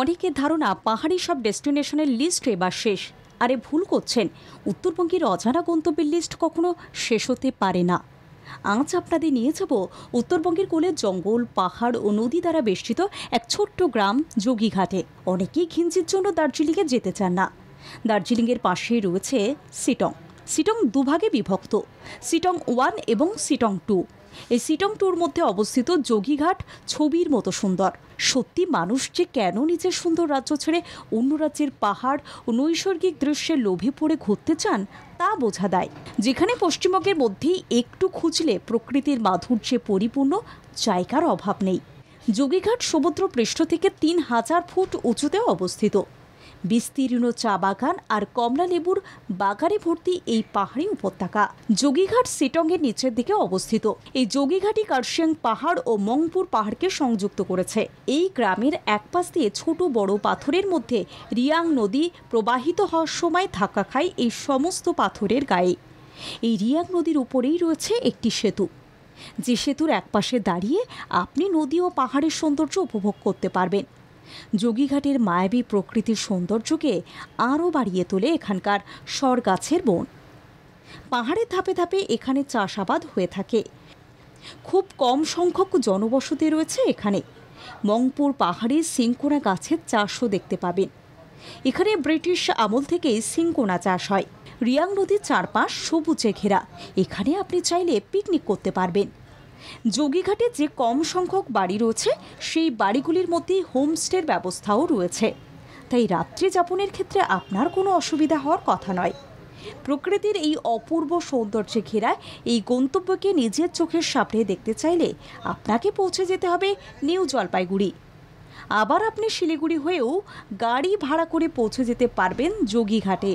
অনেকের ধারণা পাহাড়ি সব ডেস্টিনেশনের লিস্ট এবার শেষ। আরে ভুল করছেন, উত্তরবঙ্গের অজানা গন্তব্যের লিস্ট কখনো শেষ হতে পারে না। আজ আপনাদের নিয়ে যাব উত্তরবঙ্গের কোলে জঙ্গল, পাহাড় ও নদী দ্বারা বেষ্টিত এক ছোট্ট গ্রাম যোগীঘাটে। অনেকেই ঘিঞ্জির জন্য দার্জিলিংয়ে যেতে চান না। দার্জিলিংয়ের পাশেই রয়েছে সিটং। সিটং দুভাগে বিভক্ত, সিটং 1 এবং সিটং 2। এই সিটং 2-র মধ্যে অবস্থিত যোগীঘাট ছবির মতো সুন্দর। সত্যি মানুষ যে কেন নিজের সুন্দর রাজ্য ছেড়ে অন্য রাজ্যের পাহাড় ও নৈসর্গিক দৃশ্যের লোভে পড়ে ঘুরতে চান তা বোঝা দেয়। যেখানে পশ্চিমবঙ্গের মধ্যেই একটু খুঁজলে প্রকৃতির মাধুর্যে পরিপূর্ণ জায়গার অভাব নেই। যোগীঘাট সমুদ্র পৃষ্ঠ থেকে 3000 ফুট উঁচুতে অবস্থিত। বিস্তীর্ণ চা বাগান আর কমলা লেবুর বাগানে ভর্তি এই পাহাড়ি উপত্যকা। যোগীঘাট সিটংয়ের নিচের দিকে অবস্থিত। এই যোগীঘাটই কার্শিয়াং পাহাড় ও মংপুর পাহাড়কে সংযুক্ত করেছে। এই গ্রামের এক পাশ দিয়ে ছোট বড় পাথরের মধ্যে রিয়াং নদী প্রবাহিত হওয়ার সময় ধাক্কা খায় এই সমস্ত পাথরের গায়ে। এই রিয়াং নদীর উপরেই রয়েছে একটি সেতু, যে সেতুর একপাশে দাঁড়িয়ে আপনি নদী ও পাহাড়ের সৌন্দর্য উপভোগ করতে পারবেন। যোগীঘাটের মায়াবী প্রকৃতির সৌন্দর্যকে আরও বাড়িয়ে তোলে এখানকার সর গাছের বন। পাহাড়ের ধাপে ধাপে এখানে চাষাবাদ হয়ে থাকে। খুব কম সংখ্যক জনবসতি রয়েছে এখানে। মংপুর পাহাড়ে সিংকোনা গাছের চাষও দেখতে পাবেন। এখানে ব্রিটিশ আমল থেকে সিংকোনা চাষ হয়। রিয়াং নদীর চারপাশ সবুজে ঘেরা। এখানে আপনি চাইলে পিকনিক করতে পারবেন। যোগীঘাটে যে কম সংখ্যক বাড়ি রয়েছে, সেই বাড়িগুলির মধ্যে হোমস্টের ব্যবস্থাও রয়েছে। তাই রাত্রি যাপনের ক্ষেত্রে আপনার কোনো অসুবিধা হওয়ার কথা নয়। প্রকৃতির এই অপূর্ব সৌন্দর্যে ঘেরা এই গন্তব্যকে নিজের চোখের সামনে দেখতে চাইলে আপনাকে পৌঁছে যেতে হবে নিউ জলপাইগুড়ি। আবার আপনি শিলিগুড়ি হয়েও গাড়ি ভাড়া করে পৌঁছে যেতে পারবেন যোগীঘাটে।